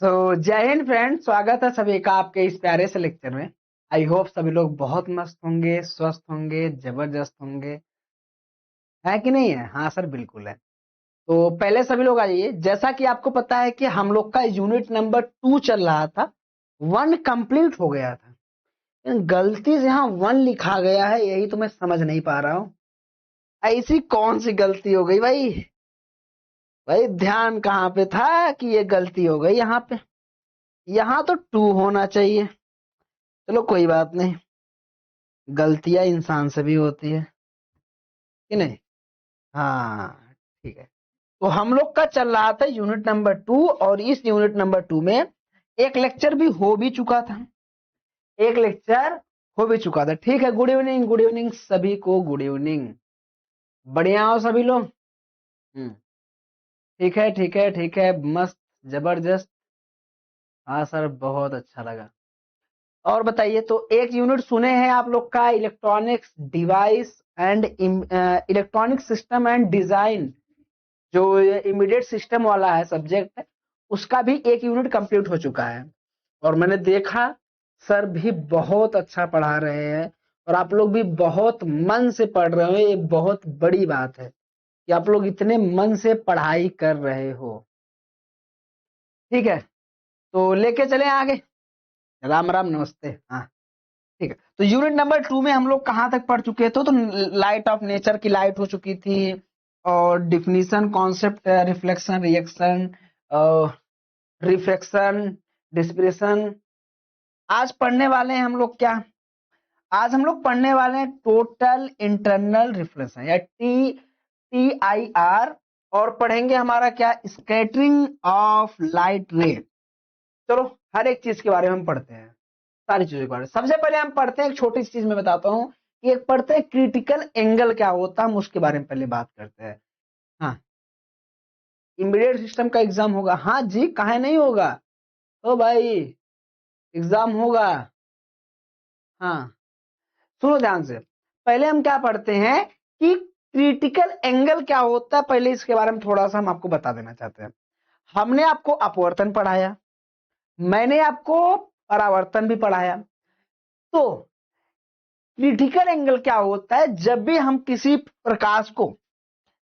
जय हिंद फ्रेंड, स्वागत है सभी का आपके इस प्यारे से लेक्चर में। आई होप सभी लोग बहुत मस्त होंगे, स्वस्थ होंगे, जबरदस्त होंगे। है कि नहीं है? हाँ सर, बिल्कुल है। तो पहले सभी लोग आ जाइए। जैसा कि आपको पता है कि हम लोग का यूनिट नंबर 2 चल रहा था, 1 कंप्लीट हो गया था। लेकिन गलती से यहाँ 1 लिखा गया है, यही तो मैं समझ नहीं पा रहा हूँ। ऐसी कौन सी गलती हो गई भाई? भाई ध्यान कहाँ पे था कि ये गलती हो गई यहाँ पे? यहाँ तो 2 होना चाहिए। चलो कोई बात नहीं, गलतियां इंसान से भी होती है कि नहीं? हाँ, ठीक है। तो हम लोग का चल रहा था यूनिट नंबर 2, और इस यूनिट नंबर 2 में एक लेक्चर भी हो भी चुका था। एक लेक्चर हो भी चुका था। ठीक है, गुड इवनिंग, गुड इवनिंग सभी को, गुड इवनिंग। बढ़िया हो सभी लोग? हम्म, ठीक है, ठीक है, ठीक है, मस्त, जबरदस्त। हाँ सर, बहुत अच्छा लगा। और बताइए, तो एक यूनिट सुने हैं आप लोग का electronics device and electronic system and design, जो इमीडिएट सिस्टम वाला है सब्जेक्ट, उसका भी एक यूनिट कंप्लीट हो चुका है। और मैंने देखा सर भी बहुत अच्छा पढ़ा रहे हैं, और आप लोग भी बहुत मन से पढ़ रहे हो। ये बहुत बड़ी बात है कि आप लोग इतने मन से पढ़ाई कर रहे हो। ठीक है, तो लेके चले आगे। राम राम, नमस्ते। हाँ, ठीक है। तो यूनिट नंबर 2 में हम लोग कहाँ तक पढ़ चुके थे? तो लाइट ऑफ नेचर की लाइट हो चुकी थी, और definition, concept, reflection, reaction, refraction, dispersion. आज पढ़ने वाले हैं हम लोग क्या? आज हम लोग पढ़ने वाले हैं टोटल इंटरनल रिफ्लेक्शन, या TIR। और पढ़ेंगे हमारा क्या? स्कैटरिंग ऑफ लाइट रे। चलो, हर एक चीज के बारे में हम पढ़ते हैं, सारी चीजों के बारे में। सबसे पहले हम पढ़ते हैं, एक छोटी सी चीज में बताता हूँ कि एक पढ़ते हैं क्रिटिकल एंगल क्या होता है, हम उसके बारे में पहले बात करते हैं। हाँ, इमीडिएट सिस्टम का एग्जाम होगा। हाँ जी, काहे नहीं होगा? ओ भाई, एग्जाम होगा। हाँ, सुनो ध्यान से। पहले हम क्या पढ़ते हैं कि क्रिटिकल एंगल क्या होता है, पहले इसके बारे में थोड़ा सा हम आपको बता देना चाहते हैं। हमने आपको अपवर्तन पढ़ाया, मैंने आपको परावर्तन भी पढ़ाया। तो क्रिटिकल एंगल क्या होता है? जब भी हम किसी प्रकाश को,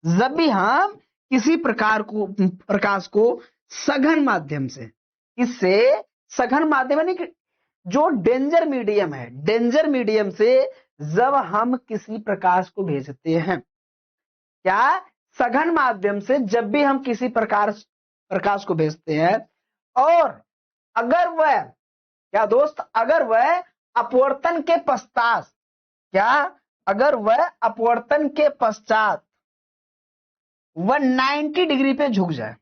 जब भी हम किसी प्रकाश को सघन माध्यम से, इससे सघन माध्यम यानी कि जो डेंजर मीडियम है, डेंजर मीडियम से जब हम किसी प्रकाश को भेजते हैं, क्या, सघन माध्यम से जब भी हम किसी प्रकाश को भेजते हैं, और अगर वह, क्या दोस्त, अगर वह अपवर्तन के पश्चात, क्या, अगर वह अपवर्तन के पश्चात वह 90 डिग्री पे झुक जाए,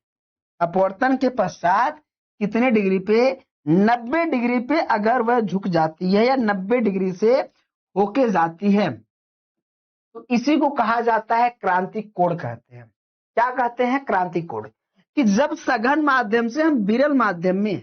अपवर्तन के पश्चात कितने डिग्री पे? 90 डिग्री पे अगर वह झुक जाती है, या 90 डिग्री से होके जाती है, तो इसी को कहा जाता है क्रांतिक कोण कहते हैं। क्या कहते हैं? क्रांतिक कोण। कि जब सघन माध्यम से हम विरल माध्यम में,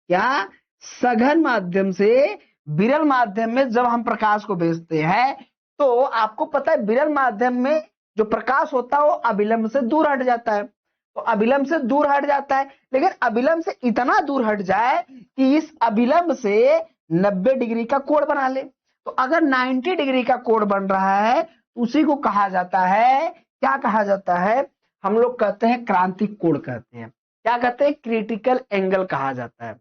क्या, सघन माध्यम से विरल माध्यम में जब हम प्रकाश को भेजते हैं, तो आपको पता है विरल माध्यम में जो प्रकाश होता है वो अभिलंब से दूर हट जाता है। तो अभिलंब से दूर हट जाता है, लेकिन अभिलंब से इतना दूर हट जाए कि इस अभिलंब से 90 डिग्री का कोण बना ले। तो अगर 90 डिग्री का कोण बन रहा है, उसी को कहा जाता है, क्या कहा जाता है? हम लोग कहते हैं क्रांतिक कोण कहते हैं। क्या कहते हैं? क्रिटिकल एंगल कहा जाता है।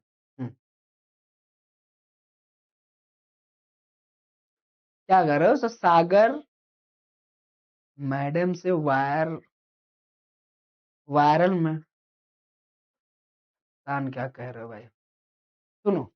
क्या कर रहे हो? सागर मैडम से वायरल में कान क्या कह रहे हो भाई? सुनो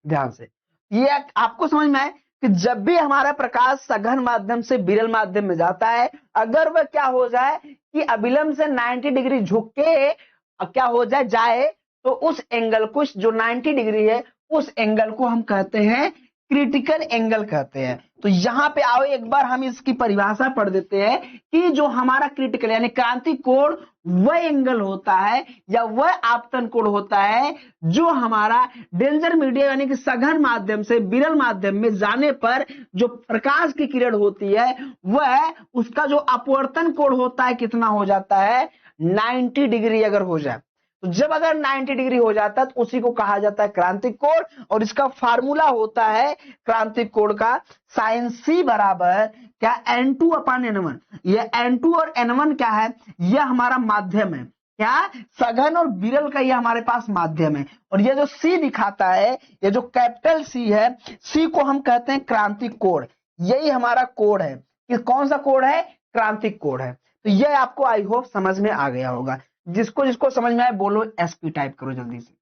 ध्यान से। ये आपको समझ में आए कि जब भी हमारा प्रकाश सघन माध्यम से विरल माध्यम में जाता है, अगर वह क्या हो जाए कि अभिलंब से 90 डिग्री झुक के क्या हो जाए, तो उस एंगल को, जो 90 डिग्री है, उस एंगल को हम कहते हैं क्रिटिकल एंगल कहते हैं। तो यहां पे आओ, एक बार हम इसकी परिभाषा पढ़ देते हैं कि जो हमारा क्रिटिकल यानी क्रांतिक कोण, वह एंगल होता है, या वह आपतन कोण होता है, जो हमारा डेंजर मीडियम यानी कि सघन माध्यम से विरल माध्यम में जाने पर जो प्रकाश की किरण होती है, वह, उसका जो अपवर्तन कोण होता है, कितना हो जाता है? 90 डिग्री अगर हो जाए। तो जब अगर 90 डिग्री हो जाता है तो उसी को कहा जाता है क्रांतिक कोण, और इसका फार्मूला होता है क्रांतिक कोण का साइन सी बराबर क्या N2 अपन N1। ये N2 और N1 क्या है, यह हमारा माध्यम है, क्या सघन और विरल का ये हमारे पास माध्यम है। और ये जो सी दिखाता है, ये जो कैपिटल सी है, सी को हम कहते हैं क्रांतिक कोण। यही हमारा कोण है कि कौन सा कोण है, क्रांतिक कोण है। तो ये आपको आई होप समझ में आ गया होगा। जिसको जिसको समझ में आए बोलो एसपी टाइप करो जल्दी से।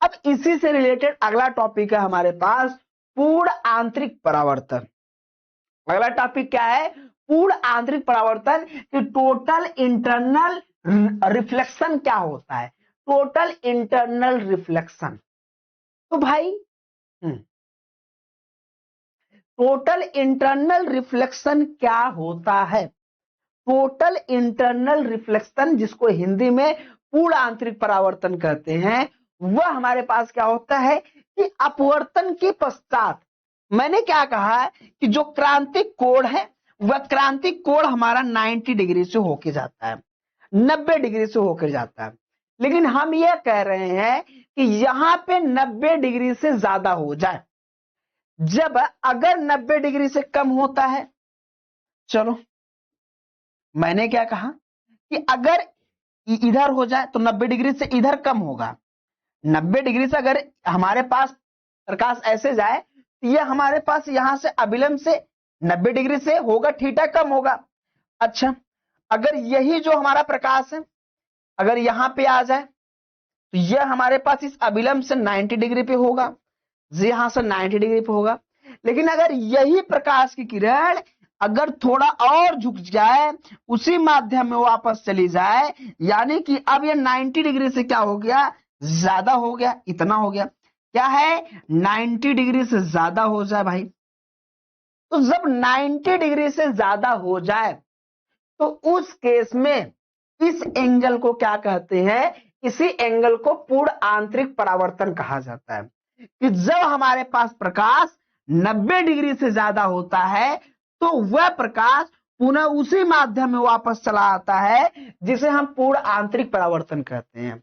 अब इसी से रिलेटेड अगला टॉपिक है हमारे पास पूर्ण आंतरिक परावर्तन। अगला टॉपिक क्या है, पूर्ण आंतरिक परावर्तन कि टोटल इंटरनल रिफ्लेक्शन क्या होता है, टोटल इंटरनल रिफ्लेक्शन। तो भाई टोटल इंटरनल रिफ्लेक्शन क्या होता है, टोटल इंटरनल रिफ्लेक्शन जिसको हिंदी में पूर्ण आंतरिक परावर्तन कहते हैं, वह हमारे पास क्या होता है कि अपवर्तन के पश्चात, मैंने क्या कहा कि जो क्रांतिक कोण है वह क्रांतिक कोण हमारा 90 डिग्री से होके जाता है, 90 डिग्री से होकर जाता है। लेकिन हम यह कह रहे हैं कि यहां पे 90 डिग्री से ज्यादा हो जाए, जब अगर 90 डिग्री से कम होता है, चलो मैंने क्या कहा कि अगर इधर हो जाए तो 90 डिग्री से इधर कम होगा, 90 डिग्री से अगर हमारे पास प्रकाश ऐसे जाए तो ये हमारे पास यहां से अभिलंब से 90 डिग्री से होगा, थीटा कम होगा। अच्छा, अगर यही जो हमारा प्रकाश है अगर यहां पे आ जाए तो यह हमारे पास इस अभिलंब से 90 डिग्री पे होगा, यहां से 90 डिग्री पे होगा। लेकिन अगर यही प्रकाश की किरण अगर थोड़ा और झुक जाए, उसी माध्यम में वापस चली जाए, यानी कि अब ये 90 डिग्री से क्या हो गया, ज्यादा हो गया, इतना हो गया, क्या है 90 डिग्री से ज्यादा हो जाए भाई। तो जब 90 डिग्री से ज्यादा हो जाए तो उस केस में इस एंगल को क्या कहते हैं, इसी एंगल को पूर्ण आंतरिक परावर्तन कहा जाता है। कि जब हमारे पास प्रकाश 90 डिग्री से ज्यादा होता है तो वह प्रकाश पुनः उसी माध्यम में वापस चला आता है जिसे हम पूर्ण आंतरिक परावर्तन कहते हैं।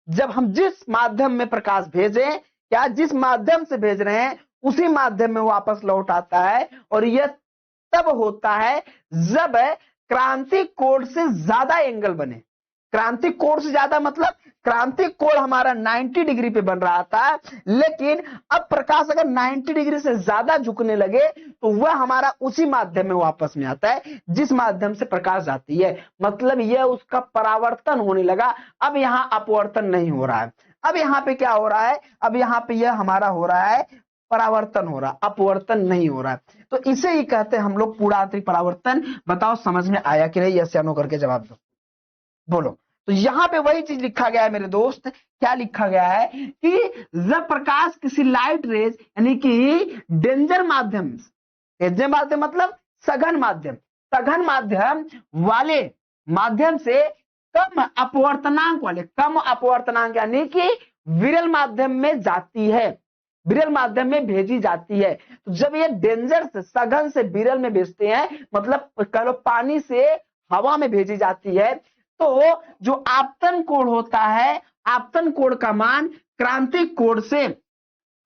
जब हम जिस माध्यम में प्रकाश भेजें या जिस माध्यम से भेज रहे हैं उसी माध्यम में वापस लौट आता है, और यह तब होता है जब क्रांतिक कोण से ज्यादा एंगल बने। क्रांतिक कोण से ज्यादा मतलब क्रांतिक कोण हमारा 90 डिग्री पे बन रहा था, लेकिन अब प्रकाश अगर 90 डिग्री से ज्यादा झुकने लगे तो वह हमारा उसी माध्यम में वापस में आता है जिस माध्यम से प्रकाश जाती है। मतलब यह उसका परावर्तन होने लगा, अब यहां अपवर्तन नहीं हो रहा है। अब यहां पे क्या हो रहा है, अब यहां पे यह हमारा हो रहा है परावर्तन हो रहा, अपवर्तन नहीं हो रहा है। तो इसे ही कहते हैं हम लोग पूर्ण आंतरिक परावर्तन। बताओ समझ में आया कि नहीं, यस या नो करके जवाब दो, बोलो। तो यहां पे वही चीज लिखा गया है मेरे दोस्त, क्या लिखा गया है कि जब प्रकाश किसी लाइट रेज यानी कि डेंजर माध्यम, डेंजर माध्यम मतलब सघन माध्यम, सघन माध्यम वाले माध्यम से कम अपवर्तनांक वाले, कम अपवर्तनांक यानी कि विरल माध्यम में जाती है, विरल माध्यम में भेजी जाती है। तो जब ये डेंजर से सघन से विरल में भेजते हैं, मतलब कह लो पानी से हवा में भेजी जाती है, तो जो आपतन कोण होता है, आपतन कोण का मान क्रांतिक कोण से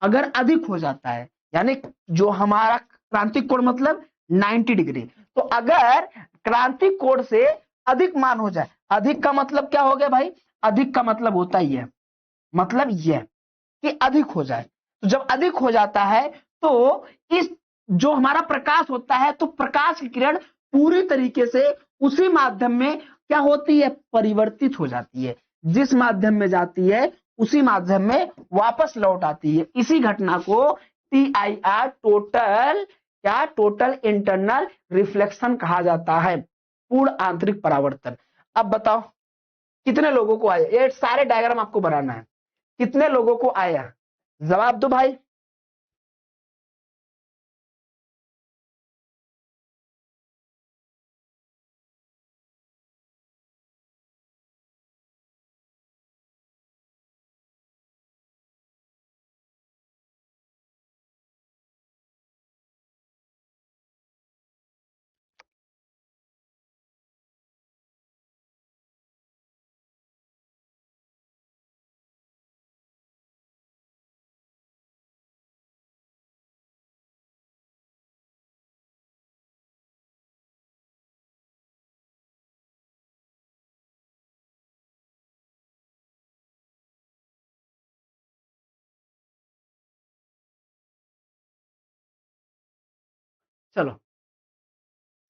अगर अधिक हो जाता है, यानी जो हमारा क्रांतिक कोण मतलब 90 डिग्री, तो अगर क्रांतिक कोण से अधिक मान हो जाए, अधिक का मतलब क्या हो गया भाई, अधिक का मतलब होता ही है, मतलब यह कि अधिक हो जाए। तो जब अधिक हो जाता है तो इस जो हमारा प्रकाश होता है, तो प्रकाश की किरण पूरी तरीके से उसी माध्यम में क्या होती है, परिवर्तित हो जाती है, जिस माध्यम में जाती है उसी माध्यम में वापस लौट आती है। इसी घटना को TIR टोटल क्या, टोटल इंटरनल रिफ्लेक्शन कहा जाता है, पूर्ण आंतरिक परावर्तन। अब बताओ कितने लोगों को आया, ये सारे डायग्राम आपको बनाना है, कितने लोगों को आया, जवाब दो भाई। चलो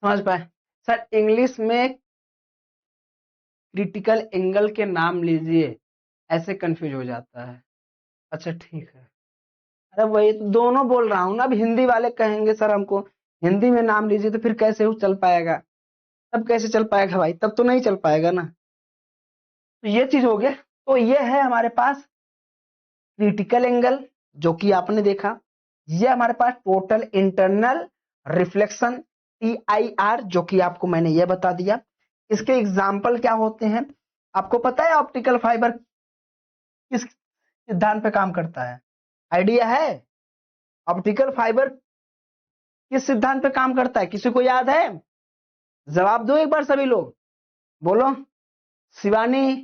समझ पाए सर। इंग्लिश में क्रिटिकल एंगल के नाम लीजिए, ऐसे कंफ्यूज हो जाता है। अच्छा ठीक है, अरे वही तो दोनों बोल रहा हूँ ना। अब हिंदी वाले कहेंगे सर हमको हिंदी में नाम लीजिए, तो फिर कैसे वो चल पाएगा? तब कैसे चल पाएगा भाई? तब तो नहीं चल पाएगा ना। तो ये चीज हो गया। तो ये है हमारे पास क्रिटिकल एंगल, जो कि आपने देखा। ये हमारे पास टोटल इंटरनल रिफ्लेक्शन, TIR, जो कि आपको मैंने ये बता दिया। इसके एग्जाम्पल क्या होते हैं आपको पता है? ऑप्टिकल फाइबर किस सिद्धांत पे काम करता है? आइडिया है? ऑप्टिकल फाइबर किस सिद्धांत पे काम करता है, किसी को याद है? जवाब दो एक बार सभी लोग, बोलो। शिवानी,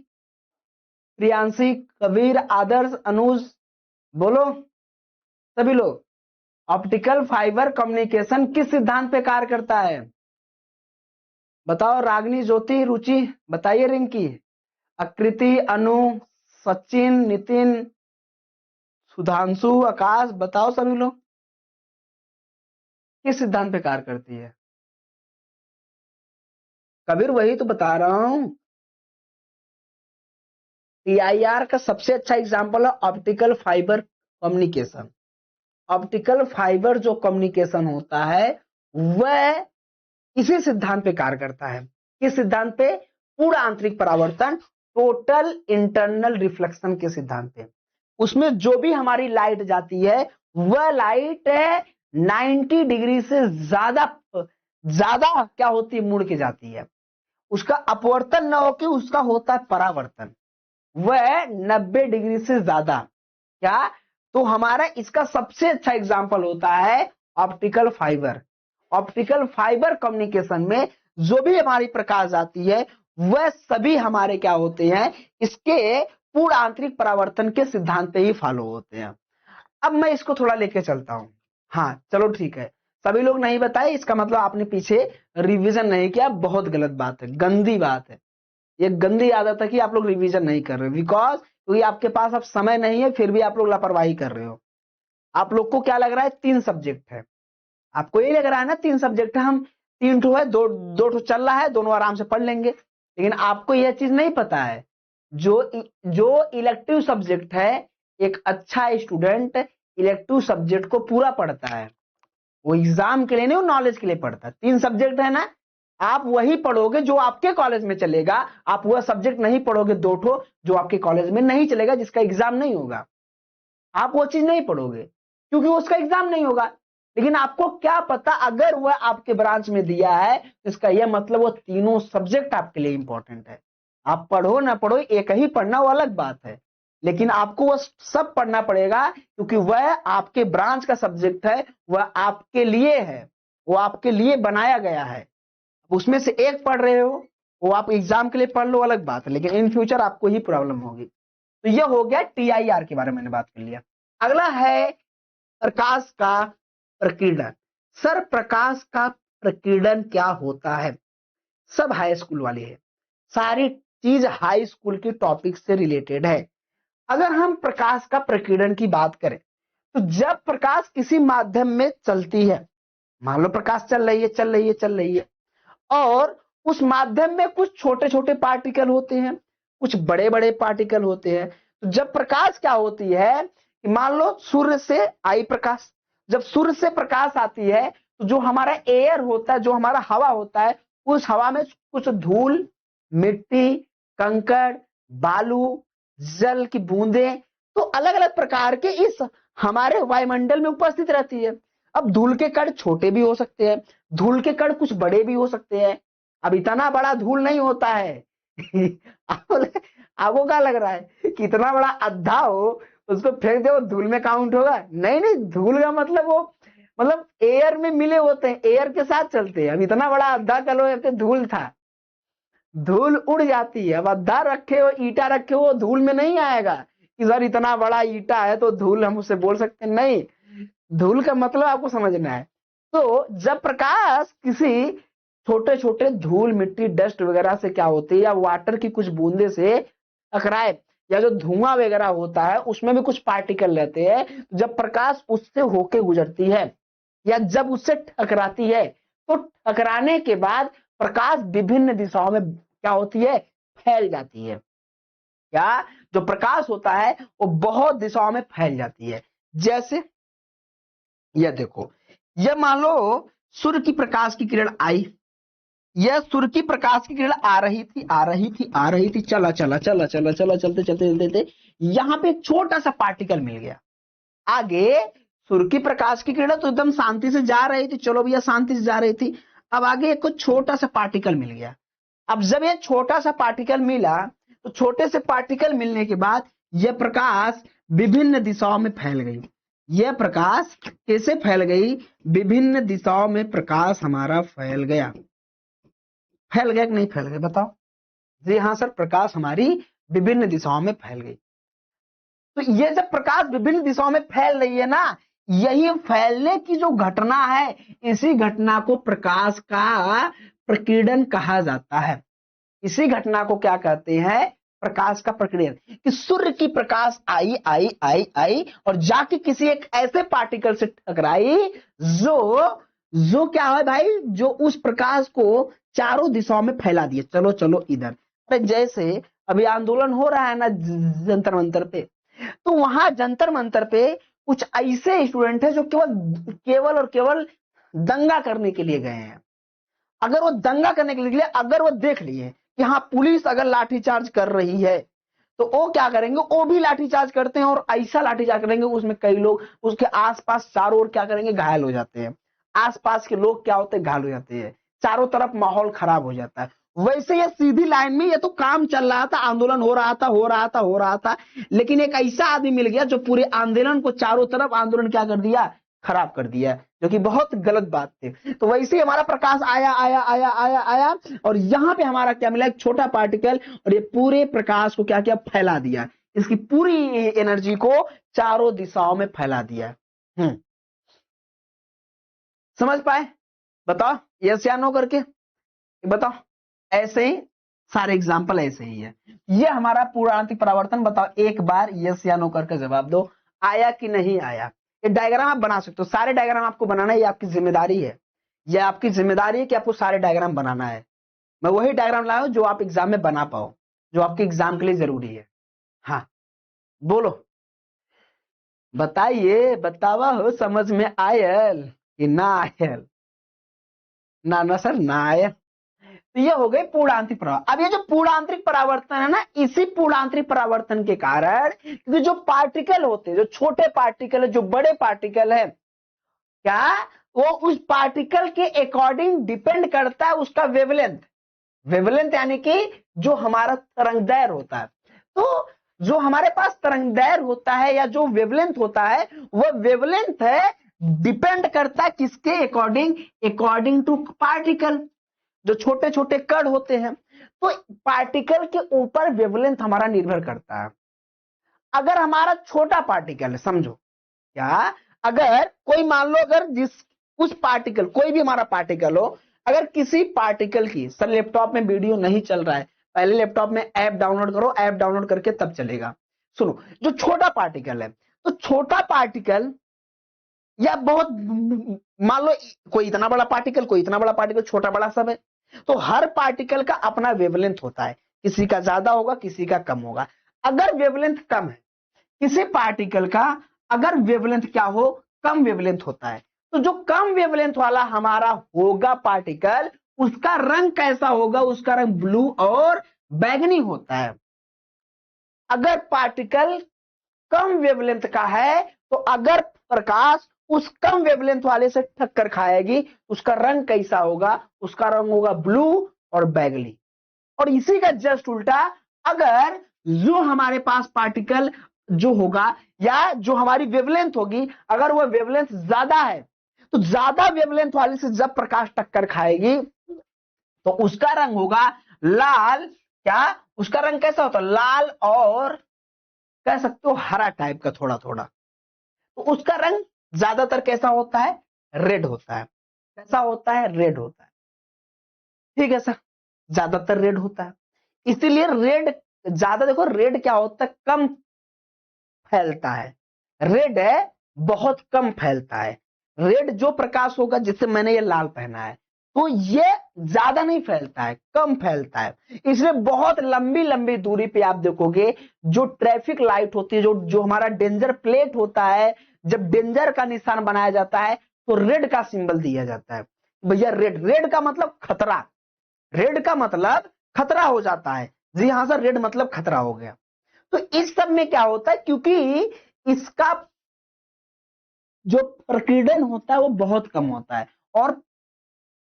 प्रियांशी, कबीर, आदर्श, अनुज, बोलो सभी लोग। ऑप्टिकल फाइबर कम्युनिकेशन किस सिद्धांत पे कार्य करता है? बताओ। रागनी, ज्योति, रुचि, बताइए। रिंकी, आकृति, अनु, सचिन, नितिन, सुधांशु, आकाश, बताओ सभी लोग किस सिद्धांत पे कार्य करती है? कबीर, वही तो बता रहा हूं। TIR का सबसे अच्छा एग्जांपल है optical fibre communication. Optical fibre जो कम्युनिकेशन होता है वह इसी सिद्धांत पे कार्य करता है। किस सिद्धांत पे? पूर्ण आंतरिक परावर्तन, टोटल इंटरनल रिफ्लेक्शन के सिद्धांत पे। उसमें जो भी हमारी लाइट जाती है वह लाइट 90 डिग्री से ज्यादा ज्यादा क्या होती है? मुड़ के जाती है। उसका अपवर्तन न होकर उसका होता है परावर्तन, वह 90 डिग्री से ज्यादा। क्या? तो हमारा इसका सबसे अच्छा एग्जांपल होता है optical fibre. Optical fibre communication में जो भी हमारी प्रकाश आती है वह सभी हमारे क्या होते हैं? इसके पूर्ण आंतरिक परावर्तन के सिद्धांत पे ही फॉलो होते हैं। अब मैं इसको थोड़ा लेके चलता हूं। हाँ चलो ठीक है, सभी लोग नहीं बताए इसका मतलब आपने पीछे रिवीजन नहीं किया। बहुत गलत बात है, गंदी बात है। ये गंदी आदत है कि आप लोग रिवीजन नहीं कर रहे, बिकॉज क्योंकि आपके पास अब समय नहीं है, फिर भी आप लोग लापरवाही कर रहे हो। आप लोग को क्या लग रहा है? 3 सब्जेक्ट है। आपको ये लग रहा है ना 3 सब्जेक्ट है, हम 3 ठो है, दो दो ठो चल रहा है, दोनों आराम से पढ़ लेंगे। लेकिन आपको यह चीज नहीं पता है, जो इलेक्टिव सब्जेक्ट है, एक अच्छा स्टूडेंट इलेक्टिव सब्जेक्ट को पूरा पढ़ता है। वो एग्जाम के लिए नहीं, वो नॉलेज के लिए पढ़ता है। 3 सब्जेक्ट है ना, आप वही पढ़ोगे जो आपके कॉलेज में चलेगा। आप वह सब्जेक्ट नहीं पढ़ोगे 2 ठो जो आपके कॉलेज में नहीं चलेगा, जिसका एग्जाम नहीं होगा। आप वो चीज नहीं पढ़ोगे क्योंकि उसका एग्जाम नहीं होगा। लेकिन आपको क्या पता, अगर वह आपके ब्रांच में दिया है तो इसका यह मतलब वो तीनों सब्जेक्ट आपके लिए इंपॉर्टेंट है। आप पढ़ो ना पढ़ो, एक ही पढ़ना वो अलग बात है, लेकिन आपको वह सब पढ़ना पड़ेगा क्योंकि वह आपके ब्रांच का सब्जेक्ट है। वह आपके लिए है, वो आपके लिए बनाया गया है। उसमें से एक पढ़ रहे हो, वो आप एग्जाम के लिए पढ़ लो, अलग बात है, लेकिन इन फ्यूचर आपको ही प्रॉब्लम होगी। तो ये हो गया TIR के बारे में मैंने बात कर लिया। अगला है प्रकाश का प्रकीर्णन। सर प्रकाश का प्रकीर्णन क्या होता है? सब हाई स्कूल वाले हैं, सारी चीज हाई स्कूल के टॉपिक से रिलेटेड है। अगर हम प्रकाश का प्रकीर्णन की बात करें तो जब प्रकाश किसी माध्यम में चलती है, मान लो प्रकाश चल रही है चल रही है चल रही है, और उस माध्यम में कुछ छोटे छोटे पार्टिकल होते हैं, कुछ बड़े बड़े पार्टिकल होते हैं। तो जब प्रकाश क्या होती है कि मान लो सूर्य से आई प्रकाश, जब सूर्य से प्रकाश आती है तो जो हमारा एयर होता है, जो हमारा हवा होता है, उस हवा में कुछ धूल, मिट्टी, कंकड़, बालू, जल की बूंदें, तो अलग अलग प्रकार के इस हमारे वायुमंडल में उपस्थित रहती है। अब धूल के कण छोटे भी हो सकते हैं, धूल के कण कुछ बड़े भी हो सकते हैं। अब इतना बड़ा धूल नहीं होता है आपको क्या लग रहा है कि इतना बड़ा अद्धा हो उसको फेंक दे वो धूल में काउंट होगा? नहीं नहीं, धूल का मतलब वो मतलब एयर में मिले होते हैं, एयर के साथ चलते हैं। अब इतना बड़ा अद्धा कलो धूल था, धूल उड़ जाती है। अब अद्धा रखे हो, ईटा रखे हो, धूल में नहीं आएगा कि सर इतना बड़ा ईटा है तो धूल हम उससे बोल सकते हैं, नहीं। धूल का मतलब आपको समझना है। तो जब प्रकाश किसी छोटे छोटे धूल, मिट्टी, डस्ट वगैरह से क्या होती है, या वाटर की कुछ बूंदे से टकराए, या जो धुआं वगैरह होता है उसमें भी कुछ पार्टिकल रहते हैं, जब प्रकाश उससे होके गुजरती है या जब उससे टकराती है तो टकराने के बाद प्रकाश विभिन्न दिशाओं में क्या होती है, फैल जाती है। क्या जो प्रकाश होता है वो बहुत दिशाओं में फैल जाती है। जैसे यह देखो, यह मान लो सूर्य की प्रकाश की किरण आई, यह सूर्य की प्रकाश की किरण आ रही थी आ रही थी आ रही थी, चला चला चला चला चला चलते चलते चलते चलते यहां पे एक छोटा सा पार्टिकल मिल गया। आगे सूर्य की प्रकाश की किरण तो एकदम शांति से जा रही थी, चलो भैया शांति से जा रही थी। अब आगे एक कुछ छोटा सा पार्टिकल मिल गया। अब जब ये छोटा सा पार्टिकल मिला तो छोटे से पार्टिकल मिलने के बाद यह प्रकाश विभिन्न दिशाओं में फैल गई। यह प्रकाश कैसे फैल गई, विभिन्न दिशाओं में प्रकाश हमारा फैल गया। फैल गया कि नहीं फैल गया बताओ? जी हाँ सर, प्रकाश हमारी विभिन्न दिशाओं में फैल गई। तो ये जब प्रकाश विभिन्न दिशाओं में फैल रही है ना, यही फैलने की जो घटना है, इसी घटना को प्रकाश का प्रकीर्णन कहा जाता है। इसी घटना को क्या कहते हैं, प्रकाश का प्रकीर्णन। कि सूर्य की प्रकाश आई आई आई आई और जाके किसी एक ऐसे पार्टिकल से टकराई जो क्या है भाई, जो उस प्रकाश को चारों दिशाओं में फैला दिए। चलो चलो इधर, अरे जैसे अभी आंदोलन हो रहा है ना जंतर मंतर पे, तो वहां जंतर मंतर पे कुछ ऐसे स्टूडेंट है जो केवल और केवल दंगा करने के लिए गए हैं। अगर वो दंगा करने के लिए, अगर वो देख लिए कि हाँ पुलिस अगर लाठीचार्ज कर रही है तो वो क्या करेंगे, वो भी लाठीचार्ज करते हैं और ऐसा लाठीचार्ज करेंगे उसमें कई लोग उसके आसपास चारों ओर क्या करेंगे, घायल हो जाते हैं। आसपास के लोग क्या होते हैं, घायल हो जाते हैं, चारों तरफ माहौल खराब हो जाता है। वैसे ये सीधी लाइन में ये तो काम चल रहा था, आंदोलन हो रहा था, लेकिन एक ऐसा आदमी मिल गया जो पूरे आंदोलन को चारों तरफ आंदोलन क्या कर दिया, खराब कर दिया, जो कि बहुत गलत बात थी। तो वैसे ही हमारा प्रकाश आया आया आया आया आया और यहां पे हमारा क्या मिला, एक छोटा पार्टिकल, और ये पूरे प्रकाश को क्या किया, फैला दिया। इसकी पूरी एनर्जी को चारों दिशाओं में फैला दिया। समझ पाए? बताओ यस या नो करके बताओ। ऐसे ही सारे एग्जाम्पल ऐसे ही है। ये हमारा पूर्णांतिक परावर्तन। बताओ एक बार यस या नो करके जवाब दो, आया कि नहीं आया। ये डायग्राम आप बना सकते हो, सारे डायग्राम आपको बनाना है, ये आपकी जिम्मेदारी है। ये आपकी जिम्मेदारी है कि आपको सारे डायग्राम बनाना है। मैं वही डायग्राम लाया हूं जो आप एग्जाम में बना पाओ, जो आपके एग्जाम के लिए जरूरी है। हाँ बोलो, बताइए, बतावा हो, समझ में आयल कि ना आयल? ना ना सर, ना आयल। तो ये हो गई पूर्णांतरिक परावर्तन। अब ये जो पूर्णांतरिक परावर्तन है ना, इसी पूर्णांतरिक परावर्तन के कारण, क्योंकि जो पार्टिकल होते हैं, जो छोटे पार्टिकल है, जो बड़े पार्टिकल है, क्या वो उस पार्टिकल के अकॉर्डिंग डिपेंड करता है उसका वेवलेंथ। वेवलेंथ यानी कि जो हमारा तरंगदैर्घ्य होता है। तो जो हमारे पास तरंगदैर्घ्य होता है या जो वेवलेंथ होता है, वह वेवलेंथ है डिपेंड करता है किसके अकॉर्डिंग, अकॉर्डिंग टू पार्टिकल। जो छोटे छोटे कण होते हैं, तो पार्टिकल के ऊपर वेवलेंथ हमारा निर्भर करता है। अगर हमारा छोटा पार्टिकल है, समझो क्या, अगर कोई मान लो, अगर उस पार्टिकल, कोई भी हमारा पार्टिकल हो, अगर किसी पार्टिकल की, सर लैपटॉप में वीडियो नहीं चल रहा है, पहले लैपटॉप में ऐप डाउनलोड करो, ऐप डाउनलोड करके तब चलेगा। सुनो, जो छोटा पार्टिकल है, तो छोटा पार्टिकल या बहुत, मान लो कोई इतना बड़ा पार्टिकल, कोई इतना बड़ा पार्टिकल, छोटा बड़ा सब है, तो हर पार्टिकल का अपना वेवलेंथ होता है। किसी का ज्यादा होगा, किसी का कम होगा। अगर वेवलेंथ कम है किसी पार्टिकल का, अगर वेवलेंथ क्या हो, कम वेवलेंथ होता है, तो जो कम वेवलेंथ वाला हमारा होगा पार्टिकल, उसका रंग कैसा होगा, उसका रंग ब्लू और बैंगनी होता है। अगर पार्टिकल कम वेवलेंथ का है, तो अगर प्रकाश उस कम वेवलेंथ वाले से टक्कर खाएगी, उसका रंग कैसा होगा, उसका रंग होगा ब्लू और बैंगनी। और इसी का जस्ट उल्टा, अगर जो हमारे पास पार्टिकल जो होगा या जो हमारी वेवलेंथ होगी, अगर वह वेवलेंथ ज्यादा है, तो ज्यादा वेवलेंथ वाले से जब प्रकाश टक्कर खाएगी तो उसका रंग होगा लाल। क्या उसका रंग कैसा होता है, लाल और कह सकते हो हरा टाइप का थोड़ा थोड़ा। तो उसका रंग ज्यादातर कैसा होता है, रेड होता है। कैसा होता है, रेड होता है। ठीक है सर, ज्यादातर रेड होता है। इसीलिए रेड ज्यादा, देखो रेड क्या होता है, कम फैलता है। रेड है बहुत कम फैलता है। रेड जो प्रकाश होगा, जिससे मैंने ये लाल पहना है, तो ये ज्यादा नहीं फैलता है, कम फैलता है। इसलिए बहुत लंबी लंबी दूरी पे आप देखोगे जो ट्रैफिक लाइट होती है, जो हमारा डेंजर प्लेट होता है, जब डेंजर का निशान बनाया जाता है तो रेड का सिंबल दिया जाता है। भैया रेड, रेड का मतलब खतरा, रेड का मतलब खतरा हो जाता है। जी हाँ सर, रेड मतलब खतरा हो गया। तो इस सब में क्या होता है, क्योंकि इसका जो प्रकीर्णन होता है वो बहुत कम होता है, और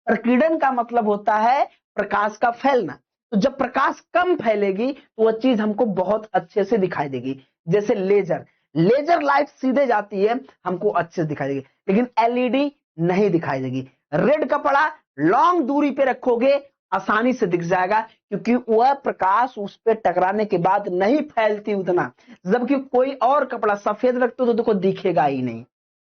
प्रकीर्णन का मतलब होता है प्रकाश का फैलना। तो जब प्रकाश कम फैलेगी तो वह चीज हमको बहुत अच्छे से दिखाई देगी। जैसे लेजर, लेजर लाइट सीधे जाती है, हमको अच्छे से दिखाई देगी, लेकिन एलईडी नहीं दिखाई देगी। रेड कपड़ा लॉन्ग दूरी पे रखोगे, आसानी से दिख जाएगा, क्योंकि वह प्रकाश उस पर टकराने के बाद नहीं फैलती उतना। जबकि कोई और कपड़ा सफेद रखते हो तो देखो दिखेगा ही नहीं,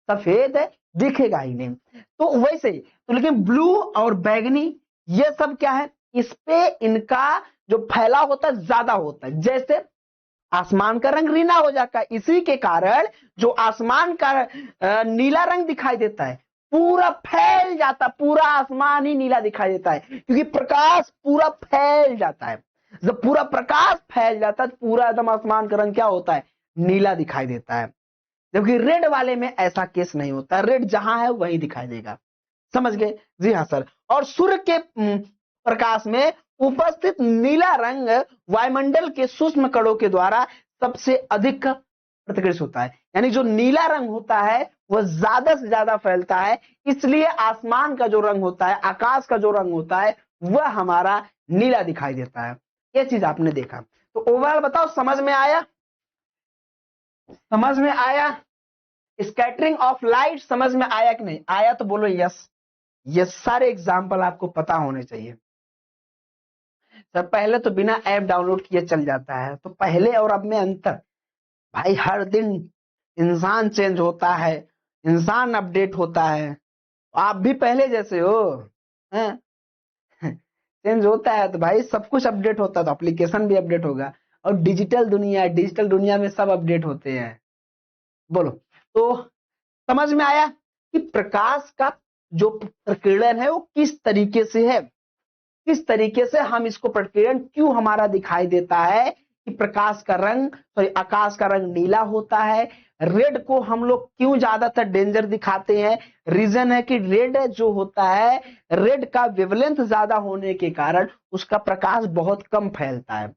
सफेद है दिखेगा ही नहीं। तो वैसे ही तो, लेकिन ब्लू और बैगनी ये सब क्या है, इस पे इनका जो फैलाव होता है ज्यादा होता है। जैसे आसमान का रंग नीला हो जाता है, इसी के कारण जो आसमान का नीला रंग दिखाई देता है, पूरा फैल जाता, पूरा आसमान ही नीला दिखाई देता है, क्योंकि प्रकाश पूरा फैल जाता है। जब पूरा प्रकाश फैल जाता है तो पूरा एकदम आसमान का रंग क्या होता है, नीला दिखाई देता है। जबकि रेड वाले में ऐसा केस नहीं होता, रेड जहां है वहीं दिखाई देगा। समझ गए? जी हाँ सर। और सूर्य के प्रकाश में उपस्थित नीला रंग वायुमंडल के सूक्ष्म कणों के द्वारा सबसे अधिक प्रतिकृत होता है। यानी जो नीला रंग होता है वह ज्यादा से ज्यादा फैलता है, इसलिए आसमान का जो रंग होता है, आकाश का जो रंग होता है, वह हमारा नीला दिखाई देता है। यह चीज आपने देखा। तो ओवरऑल बताओ, समझ में आया? समझ में आया? स्कैटरिंग ऑफ लाइट समझ में आया कि नहीं आया? तो बोलो यस। ये सारे एग्जाम्पल आपको पता होने चाहिए सर। पहले तो बिना ऐप डाउनलोड किए चल जाता है, तो पहले और अब में अंतर, भाई हर दिन इंसान चेंज होता है, इंसान अपडेट होता है। आप भी पहले जैसे हो, हैं? चेंज होता है तो भाई सब कुछ अपडेट होता है, तो एप्लीकेशन भी अपडेट होगा। और डिजिटल दुनिया है, डिजिटल दुनिया में सब अपडेट होते हैं। बोलो। तो समझ में आया कि प्रकाश का जो प्रकीर्णन है वो किस तरीके से है, किस तरीके से हम इसको प्रकीर्णन क्यों हमारा दिखाई देता है कि प्रकाश का रंग, सॉरी आकाश का रंग नीला होता है। रेड को हम लोग क्यों ज्यादातर डेंजर दिखाते हैं? रीजन है कि रेड जो होता है, रेड का वेवलेंथ ज्यादा होने के कारण उसका प्रकाश बहुत कम फैलता है,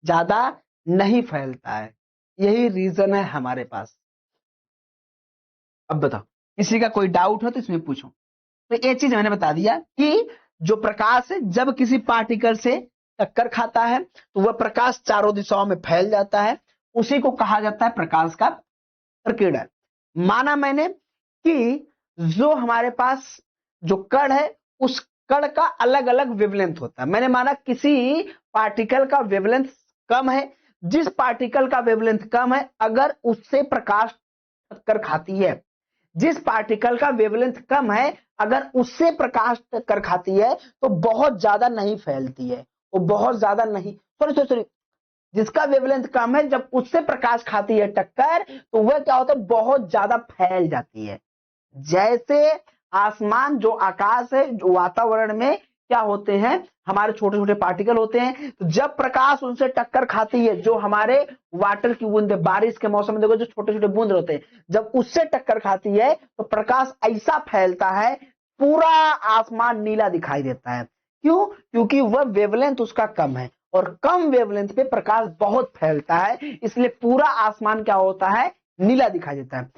ज्यादा नहीं फैलता है। यही रीजन है हमारे पास। अब बताओ, किसी का कोई डाउट हो तो इसमें पूछो। तो ये चीज मैंने बता दिया कि जो प्रकाश है जब किसी पार्टिकल से टक्कर खाता है तो वह प्रकाश चारों दिशाओं में फैल जाता है, उसी को कहा जाता है प्रकाश का प्रकीर्णन। माना मैंने कि जो हमारे पास जो कण है, उस कण का अलग अलग वेवलेंथ होता है। मैंने माना किसी पार्टिकल का वेवलेंथ कम है, जिस पार्टिकल का वेवलेंथ कम है अगर उससे प्रकाश टक्कर खाती है, जिस पार्टिकल का वेवलेंथ कम है अगर उससे प्रकाश टक्कर खाती है तो बहुत ज्यादा नहीं फैलती है, वो बहुत ज्यादा नहीं, सॉरी, जिसका वेवलेंथ कम है जब उससे प्रकाश खाती है टक्कर तो वह क्या होता है, बहुत ज्यादा फैल जाती है। जैसे आसमान, जो आकाश है, जो वातावरण में क्या होते हैं, हमारे छोटे छोटे पार्टिकल होते हैं, तो जब प्रकाश उनसे टक्कर खाती है, जो हमारे वाटर की बूंदे, बारिश के मौसम में देखो जो छोटे छोटे बूंद होते हैं, जब उससे टक्कर खाती है तो प्रकाश ऐसा फैलता है, पूरा आसमान नीला दिखाई देता है। क्यों? क्योंकि वह वेवलेंथ उसका कम है, और कम वेवलेंथ पे प्रकाश बहुत फैलता है, इसलिए पूरा आसमान क्या होता है, नीला दिखाई देता है।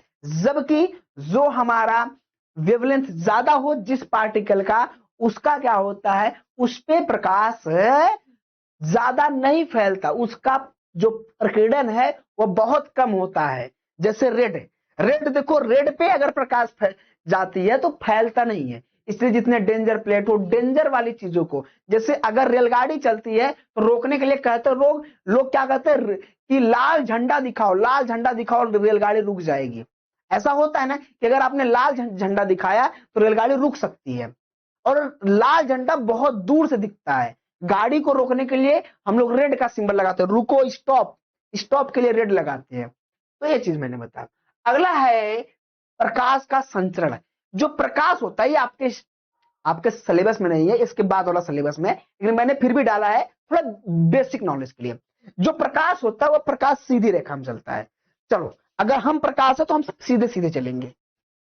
जबकि जो हमारा वेवलेंथ ज्यादा हो जिस पार्टिकल का, उसका क्या होता है, उस पे प्रकाश ज्यादा नहीं फैलता, उसका जो प्रकीर्णन है वो बहुत कम होता है। जैसे रेड है, रेड देखो, रेड पे अगर प्रकाश जाती है तो फैलता नहीं है, इसलिए जितने डेंजर प्लेट हो, डेंजर वाली चीजों को, जैसे अगर रेलगाड़ी चलती है तो रोकने के लिए कहते हैं, लोग क्या कहते हैं कि लाल झंडा दिखाओ, लाल झंडा दिखाओ, रेलगाड़ी रुक जाएगी। ऐसा होता है ना कि अगर आपने लाल झंडा दिखाया तो रेलगाड़ी रुक सकती है, और लाल झंडा बहुत दूर से दिखता है। गाड़ी को रोकने के लिए हम लोग रेड का सिंबल लगाते हैं, रुको, स्टॉप, स्टॉप के लिए रेड लगाते हैं। तो ये चीज मैंने बताया। अगला है प्रकाश का संचरण। जो प्रकाश होता है ये आपके सिलेबस में नहीं है, इसके बाद वाला सिलेबस में, लेकिन मैंने फिर भी डाला है थोड़ा बेसिक नॉलेज के लिए। जो प्रकाश होता है वो प्रकाश सीधी रेखा में चलता है। चलो अगर हम प्रकाश है तो हम सीधे सीधे चलेंगे।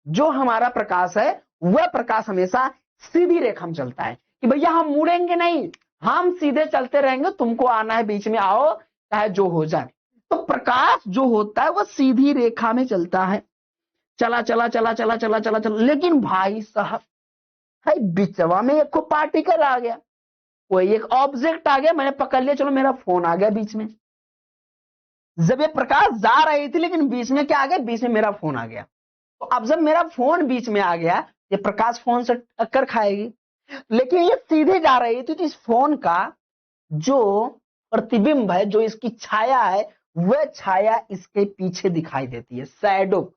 जो हमारा प्रकाश है वह प्रकाश हमेशा सीधी रेखा में चलता है कि भैया हम मुड़ेंगे नहीं, हम सीधे चलते रहेंगे, तुमको आना है बीच में आओ चाहे जो हो जाए। तो प्रकाश जो होता है वह सीधी रेखा में चलता है, चला चला चला चला चला चला चला, लेकिन भाई साहब भाई बिचवा में एक पार्टिकल आ गया, कोई एक ऑब्जेक्ट आ गया, मैंने पकड़ लिया, चलो मेरा फोन आ गया बीच में। जब ये प्रकाश जा रही थी लेकिन बीच में क्या आ गया, बीच में मेरा फोन आ गया। तो अब जब मेरा फोन बीच में आ गया, ये प्रकाश फोन से टक्कर खाएगी, लेकिन ये सीधे जा रही थी तो इस फोन का जो प्रतिबिंब है, जो इसकी छाया है, वह छाया इसके पीछे दिखाई देती है, शैडो,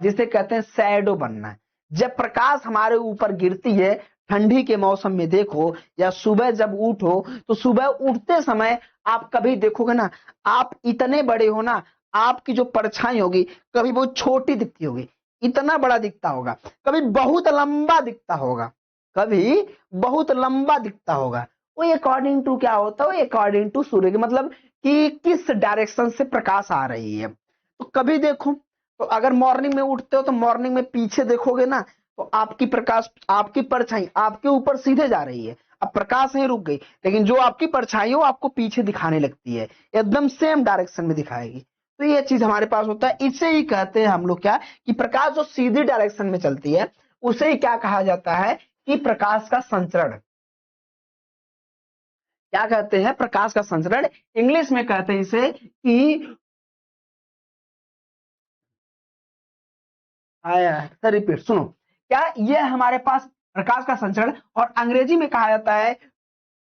जिसे कहते हैं शैडो बनना। जब प्रकाश हमारे ऊपर गिरती है, ठंडी के मौसम में देखो या सुबह जब उठो, तो सुबह उठते समय आप कभी देखोगे ना, आप इतने बड़े हो ना, आपकी जो परछाई होगी कभी बहुत छोटी दिखती होगी, इतना बड़ा दिखता होगा, कभी बहुत लंबा दिखता होगा, कभी बहुत लंबा दिखता होगा। वो अकॉर्डिंग टू क्या होता है, अकॉर्डिंग टू सूर्य के, मतलब कि किस डायरेक्शन से प्रकाश आ रही है। तो कभी देखो, तो अगर मॉर्निंग में उठते हो तो मॉर्निंग में पीछे देखोगे ना, तो आपकी प्रकाश, आपकी परछाई आपके ऊपर सीधे जा रही है, अब प्रकाश नहीं रुक गई, लेकिन जो आपकी परछाई हो आपको पीछे दिखाने लगती है, एकदम सेम डायरेक्शन में दिखाएगी। तो ये चीज हमारे पास होता है, इसे ही कहते हैं हम लोग क्या, कि प्रकाश जो सीधी डायरेक्शन में चलती है उसे ही क्या कहा जाता है, कि प्रकाश का संचरण। क्या कहते हैं, प्रकाश का संचरण, इंग्लिश में कहते हैं इसे कि, रिपीट सुनो, क्या ये हमारे पास प्रकाश का संचरण, और अंग्रेजी में कहा जाता है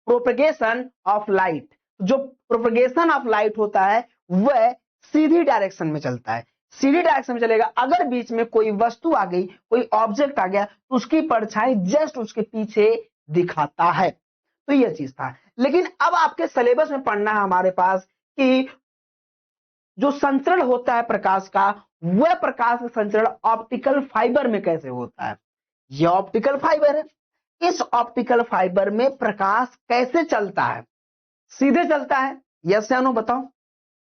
प्रोपेगेशन ऑफ लाइट। जो प्रोपेगेशन ऑफ लाइट होता है वह सीधी डायरेक्शन में चलता है, सीधी डायरेक्शन में चलेगा। अगर बीच में कोई वस्तु आ गई, कोई ऑब्जेक्ट आ गया, तो उसकी परछाई जस्ट उसके पीछे दिखाता है। तो यह चीज था, लेकिन अब आपके सिलेबस में पढ़ना है हमारे पास कि जो संचरण होता है प्रकाश का, वह प्रकाश का संचरण ऑप्टिकल फाइबर में कैसे होता है। यह ऑप्टिकल फाइबर है, इस ऑप्टिकल फाइबर में प्रकाश कैसे चलता है, सीधे चलता है, यस या नो बताओ।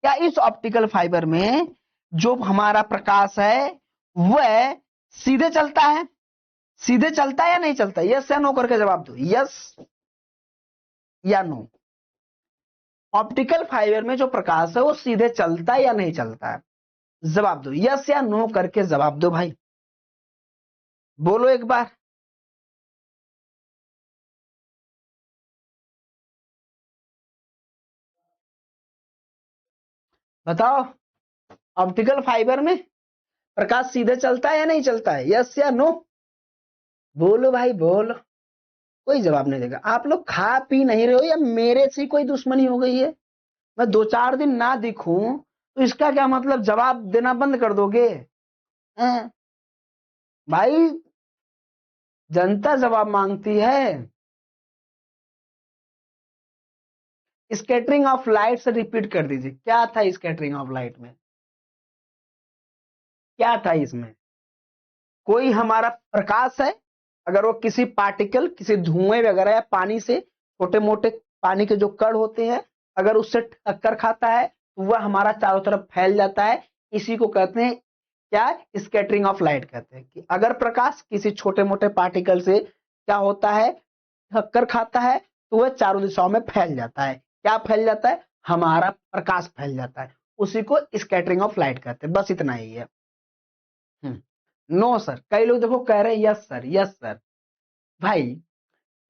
क्या इस ऑप्टिकल फाइबर में जो हमारा प्रकाश है वह सीधे चलता है, सीधे चलता है या नहीं चलता, यस या नो करके जवाब दो, यस या नो। ऑप्टिकल फाइबर में जो प्रकाश है वो सीधे चलता है या नहीं चलता है, जवाब दो, यस या नो करके जवाब दो भाई, बोलो एक बार। बताओ, ऑप्टिकल फाइबर में प्रकाश सीधे चलता है या नहीं चलता है, यस या नो, बोलो भाई बोलो। कोई जवाब नहीं देगा। आप लोग खा पी नहीं रहे हो या मेरे से कोई दुश्मनी हो गई है, मैं 2-4 दिन ना दिखूं तो इसका क्या मतलब जवाब देना बंद कर दोगे? हैं? भाई जनता जवाब मांगती है। स्कैटरिंग ऑफ लाइट से रिपीट कर दीजिए, क्या था स्कैटरिंग ऑफ लाइट में, क्या था इसमें? कोई हमारा प्रकाश है, अगर वो किसी पार्टिकल, किसी धुएं वगैरह या पानी से, छोटे मोटे पानी के जो कण होते हैं, अगर उससे टक्कर खाता है तो वह हमारा चारों तरफ फैल जाता है, इसी को कहते हैं क्या, स्कैटरिंग ऑफ लाइट कहते हैं। कि अगर प्रकाश किसी छोटे मोटे पार्टिकल से क्या होता है, टक्कर खाता है, तो वह चारों दिशाओं में फैल जाता है। क्या फैल जाता है, हमारा प्रकाश फैल जाता है, उसी को स्कैटरिंग ऑफ लाइट कहते हैं। बस इतना ही है। नो सर, कई लोग देखो कह रहे हैं यस सर, यस सर। भाई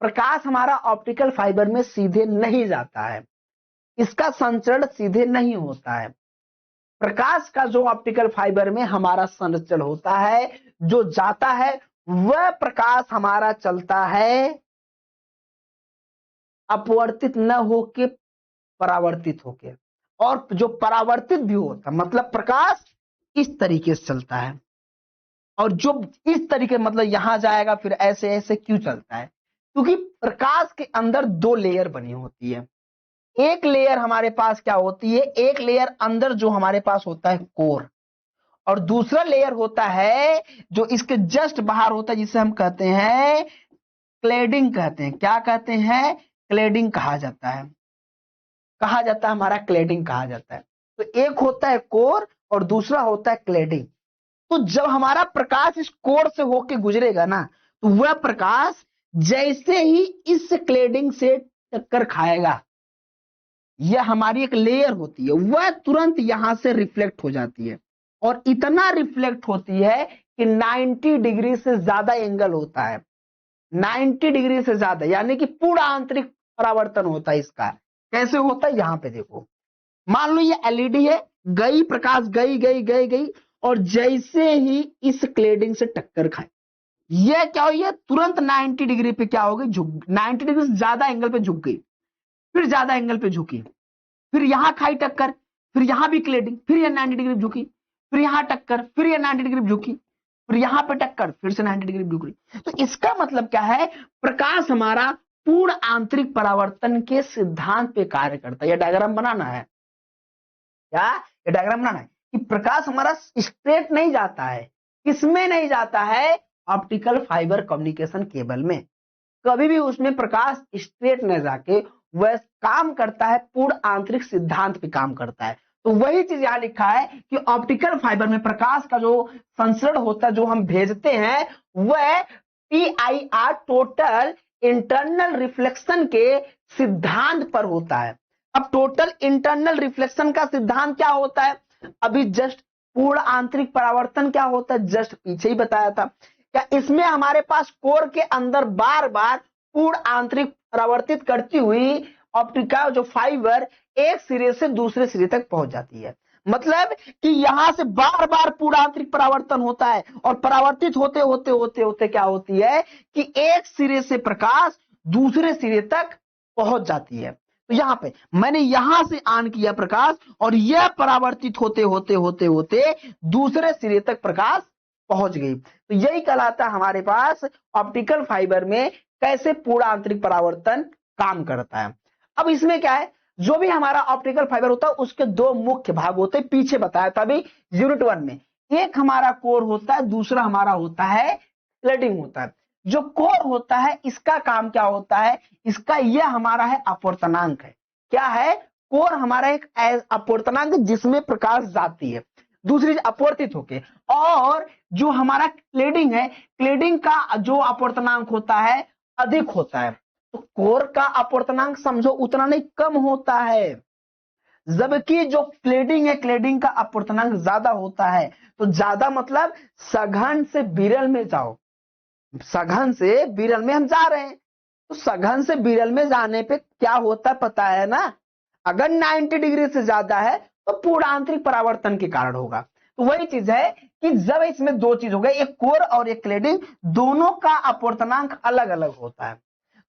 प्रकाश हमारा ऑप्टिकल फाइबर में सीधे नहीं जाता है, इसका संचरण सीधे नहीं होता है। प्रकाश का जो ऑप्टिकल फाइबर में हमारा संचरण होता है, जो जाता है, वह प्रकाश हमारा चलता है अपवर्तित न होके, परावर्तित होके। और जो परावर्तित भी होता मतलब प्रकाश इस तरीके से चलता है, और जो इस तरीके मतलब यहां जाएगा फिर ऐसे ऐसे क्यों चलता है, क्योंकि प्रकाश के अंदर 2 लेयर बनी होती है। एक लेयर हमारे पास क्या होती है, एक लेयर अंदर जो हमारे पास होता है कोर, और दूसरा लेयर होता है जो इसके जस्ट बाहर होता है, जिसे हम कहते हैं क्लेडिंग कहते हैं। क्या कहते हैं? क्लेडिंग कहा जाता है, हमारा क्लेडिंग कहा जाता है। तो एक होता है कोर और दूसरा होता है क्लेडिंग। तो जब हमारा प्रकाश इस कोर से होके गुजरेगा ना, तो वह प्रकाश जैसे ही इस क्लेडिंग से टक्कर खाएगा, यह हमारी एक लेयर होती है, वह तुरंत यहां से रिफ्लेक्ट हो जाती है, और इतना रिफ्लेक्ट होती है कि 90 डिग्री से ज्यादा एंगल होता है। 90 डिग्री से ज्यादा, यानी कि पूरा आंतरिक परावर्तन होता है इसका। कैसे होता है? यहां पे देखो, मान लो ये एलईडी है, गई प्रकाश, गई गई गई गई, और जैसे ही इस क्लेडिंग से टक्कर खाए, यह क्या हुई है? तुरंत 90 डिग्री पे क्या हो गई? झुक, 90 डिग्री से ज्यादा एंगल पे झुक गई, फिर ज्यादा एंगल पे झुकी, फिर यहां खाई टक्कर, फिर यहां भी क्लेडिंग, फिर यह 90 डिग्री झुकी, फिर यहां टक्कर, फिर यह 90 डिग्री झुकी, फिर यहां पे टक्कर, फिर से 90 डिग्री झुक रही। तो इसका मतलब क्या है? प्रकाश हमारा पूर्ण आंतरिक परावर्तन के सिद्धांत पे कार्य करता है। यह डायग्राम बनाना है क्या? ये डायग्राम बनाना है कि प्रकाश हमारा स्ट्रेट नहीं जाता है। किसमें नहीं जाता है? ऑप्टिकल फाइबर कम्युनिकेशन केबल में। कभी भी उसमें प्रकाश स्ट्रेट न जाके वह काम करता है, पूर्ण आंतरिक सिद्धांत पे काम करता है। तो वही चीज यहां लिखा है कि ऑप्टिकल फाइबर में प्रकाश का जो संसरण होता है, जो हम भेजते हैं, वह TIR, टोटल इंटरनल रिफ्लेक्शन के सिद्धांत पर होता है। अब टोटल इंटरनल रिफ्लेक्शन का सिद्धांत क्या होता है? अभी जस्ट पूर्ण आंतरिक परावर्तन क्या होता है, जस्ट पीछे ही बताया था। क्या इसमें हमारे पास कोर के अंदर बार बार पूर्ण आंतरिक परावर्तित करती हुई ऑप्टिकल जो फाइबर एक सिरे से दूसरे सिरे तक पहुंच जाती है। मतलब कि यहां से बार बार पूर्ण आंतरिक परावर्तन होता है, और परावर्तित होते होते होते होते क्या होती है कि एक सिरे से प्रकाश दूसरे सिरे तक पहुंच जाती है। तो यहां पे मैंने यहां से ऑन किया प्रकाश, और यह परावर्तित होते होते होते होते दूसरे सिरे तक प्रकाश पहुंच गई। तो यही कहलाता है हमारे पास ऑप्टिकल फाइबर में कैसे पूर्ण आंतरिक परावर्तन काम करता है। अब इसमें क्या है, जो भी हमारा ऑप्टिकल फाइबर होता है उसके दो मुख्य भाग होते हैं, पीछे बताया था अभी यूनिट 1 में। एक हमारा कोर होता है, दूसरा हमारा होता है क्लेडिंग होता है। जो कोर होता है इसका काम क्या होता है? इसका यह हमारा है अपवर्तनांक है। क्या है? कोर हमारा एक अपवर्तनांक जिसमें प्रकाश जाती है, दूसरी अपवर्तित होके। और जो हमारा क्लेडिंग है, क्लेडिंग का जो अपवर्तनांक होता है अधिक होता है। तो कोर का अपवर्तनांक समझो उतना नहीं, कम होता है, जबकि जो क्लेडिंग है, क्लेडिंग का अपवर्तनांक ज्यादा होता है। तो ज्यादा मतलब सघन से विरल में जाओ, सघन से विरल में हम जा रहे हैं। तो सघन से विरल में जाने पे क्या होता है पता है ना? अगर 90 डिग्री से ज्यादा है तो पूर्ण आंतरिक परावर्तन के कारण होगा। तो वही चीज है कि जब इसमें दो चीज हो गई, एक कोर और एक क्लेडिंग, दोनों का अपवर्तनांक अलग अलग होता है।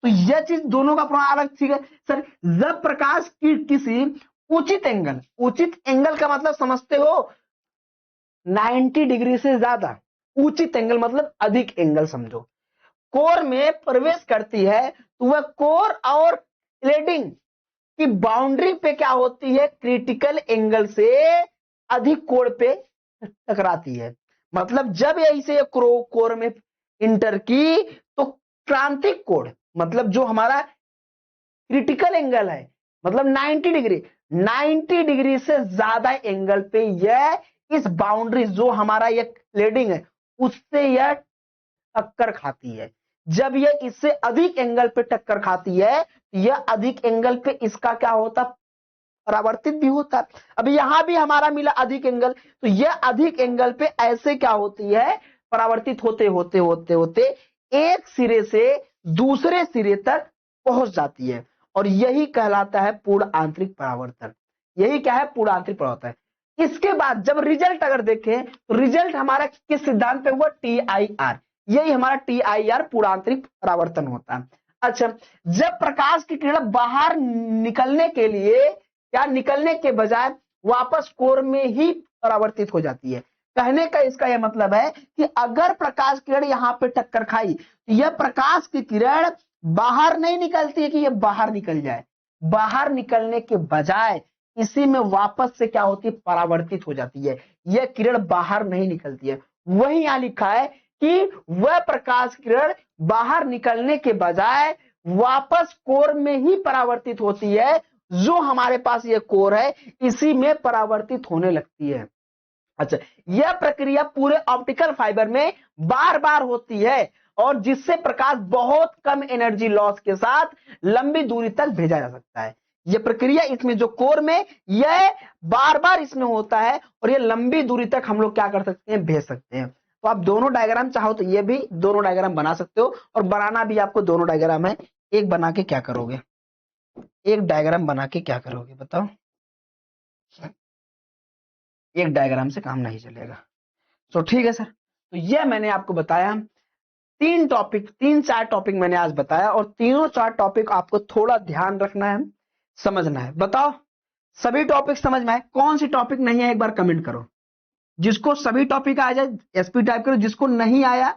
तो यह चीज दोनों का अपना अलग चीज है सर। जब प्रकाश की किसी उचित एंगल का मतलब समझते हो? 90 डिग्री से ज्यादा, उचित एंगल मतलब अधिक एंगल समझो, कोर में प्रवेश करती है, तो वह कोर और क्लेडिंग की बाउंड्री पे क्या होती है? क्रिटिकल एंगल से अधिक कोण पे टकराती है। मतलब जब यही से कोर में इंटर की, तो क्रांतिक कोण मतलब जो हमारा क्रिटिकल एंगल है, मतलब 90 डिग्री से ज्यादा एंगल पे यह इस बाउंड्री जो हमारा ये क्लेडिंग है उससे यह टक्कर खाती है। जब यह इससे अधिक एंगल पे टक्कर खाती है, यह अधिक एंगल पे इसका क्या होता? परावर्तित भी होता है। अब यहां भी हमारा मिला अधिक एंगल, तो यह अधिक एंगल पे ऐसे क्या होती है? परावर्तित होते होते होते होते एक सिरे से दूसरे सिरे तक पहुंच जाती है, और यही कहलाता है पूर्ण आंतरिक परावर्तन। यही क्या है? पूर्ण आंतरिक परावर्तन। इसके बाद जब रिजल्ट अगर देखें, तो रिजल्ट हमारा किस सिद्धांत पे हुआ? TIR। यही हमारा TIR पूर्ण आंतरिक परावर्तन होता है। अच्छा, जब प्रकाश की किरण बाहर निकलने के लिए या निकलने के बजाय वापस कोर में ही परावर्तित हो जाती है। कहने का इसका यह मतलब है कि अगर प्रकाश किरण यहां पे टक्कर खाई, तो यह प्रकाश की किरण बाहर नहीं निकलती है कि यह बाहर निकल जाए, बाहर निकलने के बजाय इसी में वापस से क्या होती है, परावर्तित हो जाती है, यह किरण बाहर नहीं निकलती है। वही यहां लिखा है कि वह प्रकाश किरण बाहर निकलने के बजाय वापस कोर में ही परावर्तित होती है, जो हमारे पास ये कोर है इसी में परावर्तित होने लगती है। अच्छा, यह प्रक्रिया पूरे ऑप्टिकल फाइबर में बार बार होती है और जिससे प्रकाश बहुत कम एनर्जी लॉस के साथ लंबी दूरी तक भेजा जा सकता है। यह प्रक्रिया इसमें जो कोर में यह बार बार इसमें होता है और यह लंबी दूरी तक हम लोग क्या कर सकते हैं, भेज सकते हैं। तो आप दोनों डायग्राम चाहो तो ये भी दोनों डायग्राम बना सकते हो और बनाना भी आपको दोनों डायग्राम है। एक बना के क्या करोगे, एक डायग्राम बना के क्या करोगे बताओ, एक डायग्राम से काम नहीं चलेगा। तो ठीक है सर, तो यह मैंने आपको बताया तीन चार टॉपिक मैंने आज बताया और तीनों चार टॉपिक आपको थोड़ा ध्यान रखना है, समझना है। बताओ सभी टॉपिक समझ में आए, कौन सी टॉपिक नहीं है एक बार कमेंट करो। जिसको सभी टॉपिक आ जाए एसपी टाइप करो, जिसको नहीं आया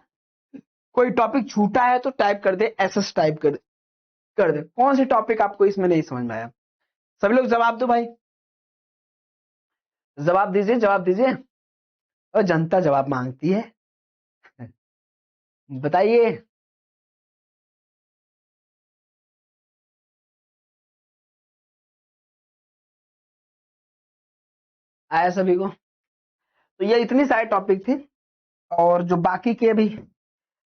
कोई टॉपिक छूटा है तो टाइप कर दे एसएस टाइप कर दे। कौन सी टॉपिक आपको इसमें नहीं समझ में आया, सभी लोग जवाब दो भाई, जवाब दीजिए जवाब दीजिए, और जनता जवाब मांगती है, बताइए। आया सभी को? तो ये इतनी सारी टॉपिक थी और जो बाकी के भी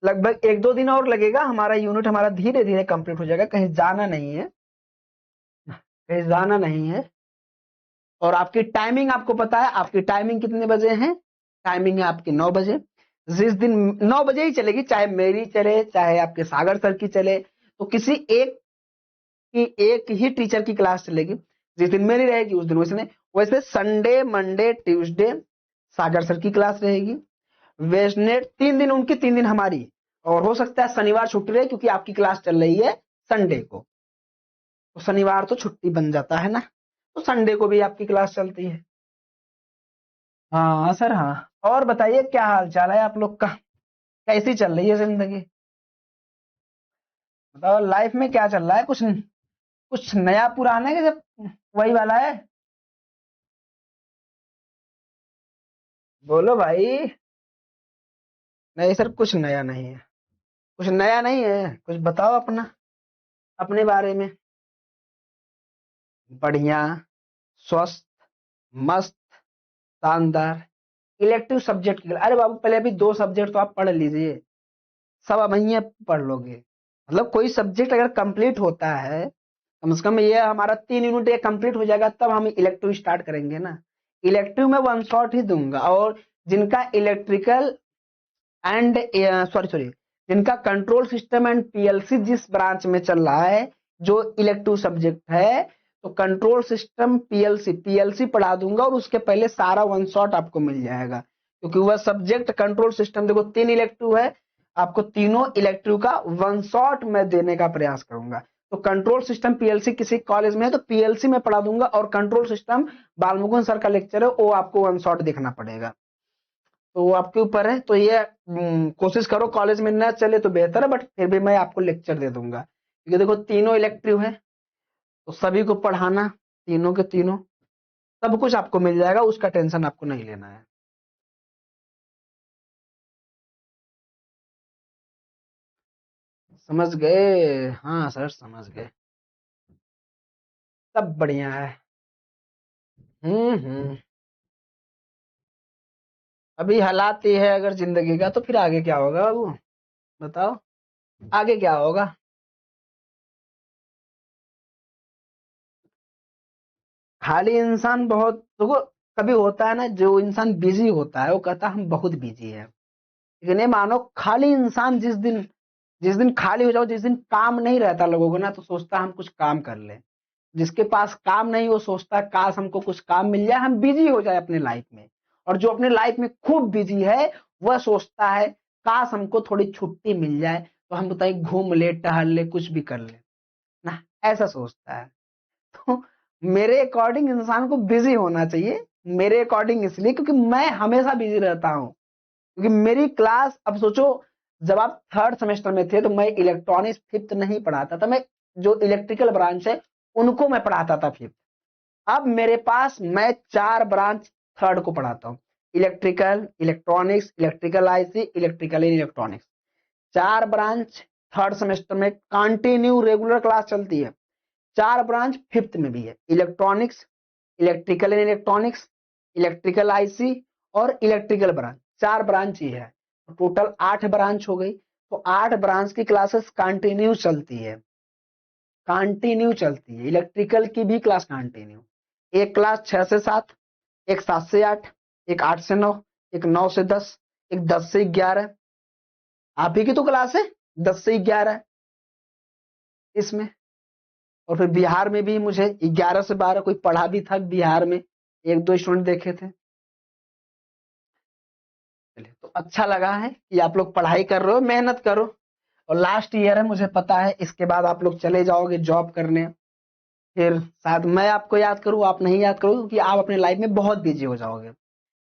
लगभग 1-2 दिन और लगेगा, हमारा यूनिट हमारा धीरे धीरे कंप्लीट हो जाएगा, कहीं जाना नहीं है, कहीं जाना नहीं है। और आपकी टाइमिंग आपको पता है, आपकी टाइमिंग कितने बजे है, टाइमिंग है आपकी 9 बजे। जिस दिन 9 बजे ही चलेगी, चाहे मेरी चले चाहे आपके सागर सर की चले, तो किसी एक ही टीचर की क्लास चलेगी। जिस दिन मेरी रहेगी उस दिन वैसे संडे मंडे ट्यूसडे सागर सर की क्लास रहेगी, वेस्टनेट 3 दिन उनकी 3 दिन हमारी, और हो सकता है शनिवार छुट्टी रहे क्योंकि आपकी क्लास चल रही है संडे को, तो शनिवार तो छुट्टी बन जाता है ना, तो संडे को भी आपकी क्लास चलती है। हाँ सर हाँ, और बताइए क्या हाल चाल है आप लोग का, कैसी चल रही है जिंदगी, बताओ लाइफ में क्या चल रहा है, कुछ नया पुराना है कि जब वही वाला है, बोलो भाई। नहीं सर कुछ नया नहीं है, कुछ नया नहीं है, कुछ बताओ अपना, अपने बारे में। बढ़िया, स्वस्थ, मस्त, शानदार। इलेक्टिव सब्जेक्ट के, अरे बाबू पहले अभी 2 सब्जेक्ट तो आप पढ़ लीजिए, सब अब यहीं पढ़ लोगे। मतलब कोई सब्जेक्ट अगर कंप्लीट होता है, कम से कम ये हमारा 3 यूनिट ये कंप्लीट हो जाएगा तब हम इलेक्टिव स्टार्ट करेंगे ना। इलेक्टिव में 1 शॉट ही दूंगा, और जिनका इलेक्ट्रिकल एंड सॉरी सॉरी जिनका कंट्रोल सिस्टम एंड पीएलसी जिस ब्रांच में चल रहा है, जो इलेक्टिव सब्जेक्ट है, तो कंट्रोल सिस्टम पीएलसी पीएलसी पढ़ा दूंगा और उसके पहले सारा 1 शॉट आपको मिल जाएगा, क्योंकि वह सब्जेक्ट कंट्रोल सिस्टम, देखो 3 इलेक्टिव है, आपको तीनों इलेक्टिव का 1 शॉट मैं देने का प्रयास करूंगा। तो कंट्रोल सिस्टम पीएलसी किसी कॉलेज में है तो पीएलसी में पढ़ा दूंगा, और कंट्रोल सिस्टम बालमुकुंद सर का लेक्चर है, वो आपको 1 शॉट देखना पड़ेगा। तो वो आपके ऊपर है, तो ये कोशिश करो कॉलेज में ना चले तो बेहतर है, बट फिर भी मैं आपको लेक्चर दे दूंगा, क्योंकि देखो तीनों इलेक्टिव है तो सभी को पढ़ाना, तीनों के तीनों सब कुछ आपको मिल जाएगा, उसका टेंशन आपको नहीं लेना है। समझ गए? हाँ सर समझ गए, सब बढ़िया है। हम्म। अभी हालात ये है अगर जिंदगी का, तो फिर आगे क्या होगा बाबू, बताओ आगे क्या होगा। खाली इंसान बहुत, देखो कभी होता है ना, जो इंसान बिजी होता है वो कहता है हम बहुत बिजी है, लेकिन ये मानो खाली इंसान जिस दिन खाली हो जाओ, जिस दिन काम नहीं रहता लोगों को ना, तो सोचता है हम कुछ काम कर ले। जिसके पास काम नहीं वो सोचता है काश हमको कुछ काम मिल जाए, हम बिजी हो जाए अपने लाइफ में। और जो अपने लाइफ में खूब बिजी है वह सोचता है काश हमको थोड़ी छुट्टी मिल जाए, तो हम बताइए घूम ले टहल ले कुछ भी कर ले ना, ऐसा सोचता है। तो मेरे अकॉर्डिंग इंसान को बिजी होना चाहिए, मेरे अकॉर्डिंग इसलिए क्योंकि मैं हमेशा बिजी रहता हूँ, क्योंकि मेरी क्लास, अब सोचो जब आप 3rd सेमेस्टर में थे तो मैं इलेक्ट्रॉनिक्स 5th नहीं पढ़ाता था, मैं जो इलेक्ट्रिकल ब्रांच है उनको मैं पढ़ाता था 5th। अब मेरे पास मैं 4 ब्रांच थर्ड को पढ़ाता हूँ, electrical, electronics, electrical IC, electrical in electronics. 4 branch third semester में कंटिन्यू रेगुलर क्लास चलती है। 4 ब्रांच फिफ्थ में भी है, electronics, electrical in electronics, electrical IC और इलेक्ट्रिकल ब्रांच। 4 ब्रांच ही है, टोटल 8 ब्रांच हो गई। तो 8 ब्रांच की क्लासेस कंटिन्यू चलती है, कंटिन्यू चलती है। इलेक्ट्रिकल की भी क्लास कंटिन्यू, एक क्लास 6 से 7, एक 7 से 8, एक 8 से 9, एक 9 से 10, एक 10 से 11। आप ही की तो क्लास है 10 से 11 इसमें। और फिर बिहार में भी मुझे 11 से 12 कोई पढ़ा भी था बिहार में, 1-2 स्टूडेंट देखे थे। चलिए, तो अच्छा लगा है कि आप लोग पढ़ाई कर रहे हो, मेहनत करो। और लास्ट ईयर है, मुझे पता है इसके बाद आप लोग चले जाओगे जॉब करने। फिर शायद मैं आपको याद करूं, आप नहीं याद करो, क्योंकि आप अपने लाइफ में बहुत बिजी हो जाओगे।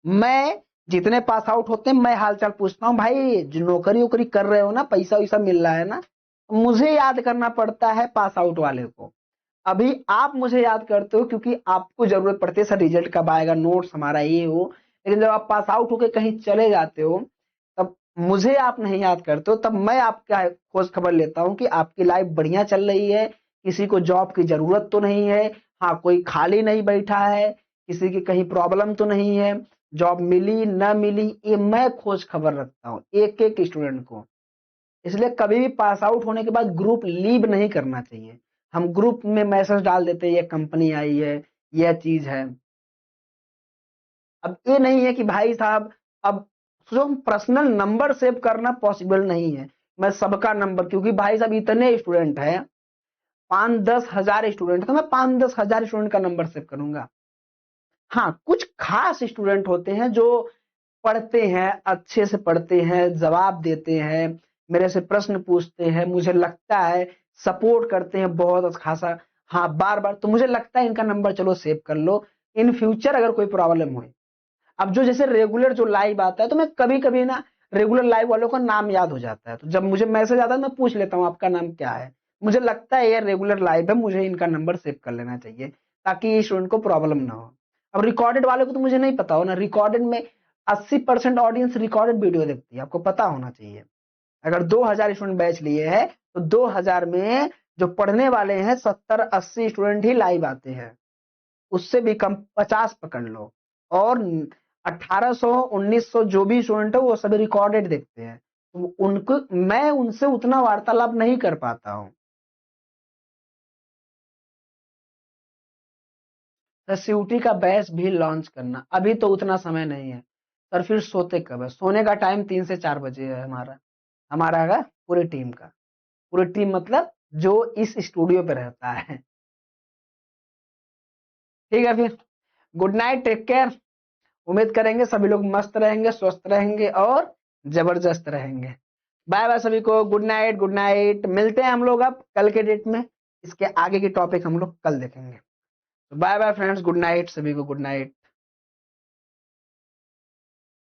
मैं जितने पास आउट होते हैं मैं हालचाल पूछता हूँ, भाई जो नौकरी वोकरी कर रहे हो ना, पैसा वैसा मिल रहा है ना। मुझे याद करना पड़ता है पास आउट वाले को। अभी आप मुझे याद करते हो क्योंकि आपको जरूरत पड़ती है, सर रिजल्ट कब आएगा, नोट्स हमारा ये हो। लेकिन जब आप पास आउट होकर कहीं चले जाते हो, तब मुझे आप नहीं याद करते हो। तब मैं आपका खोज खबर लेता हूँ कि आपकी लाइफ बढ़िया चल रही है, किसी को जॉब की जरूरत तो नहीं है, हाँ कोई खाली नहीं बैठा है, किसी की कहीं प्रॉब्लम तो नहीं है, जॉब मिली न मिली, ये मैं खोज खबर रखता हूँ एक एक स्टूडेंट को। इसलिए कभी भी पास आउट होने के बाद ग्रुप लीव नहीं करना चाहिए। हम ग्रुप में मैसेज डाल देते हैं, ये कंपनी आई है, यह चीज है। अब ये नहीं है कि भाई साहब, अब जो पर्सनल नंबर सेव करना पॉसिबल नहीं है, मैं सबका नंबर, क्योंकि भाई साहब इतने स्टूडेंट हैं, 5-10 हजार स्टूडेंट, तो मैं 5-10 हजार स्टूडेंट का नंबर सेव करूंगा। हाँ, कुछ खास स्टूडेंट होते हैं जो पढ़ते हैं, अच्छे से पढ़ते हैं, जवाब देते हैं, मेरे से प्रश्न पूछते हैं, मुझे लगता है सपोर्ट करते हैं बहुत खासा, हाँ बार बार, तो मुझे लगता है इनका नंबर चलो सेव कर लो, इन फ्यूचर अगर कोई प्रॉब्लम हुई। अब जो जैसे रेगुलर जो लाइव आता है, तो मैं कभी कभी ना रेगुलर लाइव वालों का नाम याद हो जाता है, तो जब मुझे मैसेज आता है मैं पूछ लेता हूँ आपका नाम क्या है। मुझे लगता है ये रेगुलर लाइव है, मुझे इनका नंबर सेव कर लेना चाहिए ताकि स्टूडेंट को प्रॉब्लम ना हो। अब रिकॉर्डेड वाले को तो मुझे नहीं पता हो ना, रिकॉर्डेड में 80% ऑडियंस रिकॉर्डेड वीडियो देखती है, आपको पता होना चाहिए। अगर 2000 स्टूडेंट बैच लिए हैं, तो 2000 में जो पढ़ने वाले हैं 70-80 स्टूडेंट ही लाइव आते हैं, उससे भी कम 50 पकड़ लो। और 1800 1900 जो भी स्टूडेंट है वो सभी रिकॉर्डेड देखते हैं, तो उनको मैं उनसे उतना वार्तालाप नहीं कर पाता हूँ। तो सीयूटी का बैच भी लॉन्च करना, अभी तो उतना समय नहीं है सर। फिर सोते कब है? सोने का टाइम 3 से 4 बजे है हमारा, हमारा है पूरी टीम का। पूरी टीम मतलब जो इस स्टूडियो पे रहता है। ठीक है फिर, गुड नाइट, टेक केयर। उम्मीद करेंगे सभी लोग मस्त रहेंगे, स्वस्थ रहेंगे और जबरदस्त रहेंगे। बाय बाय सभी को, गुड नाइट, गुड नाइट। मिलते हैं हम लोग अब कल के डेट में, इसके आगे की टॉपिक हम लोग कल देखेंगे। Bye bye friends, good night सभी को, गुड नाइट।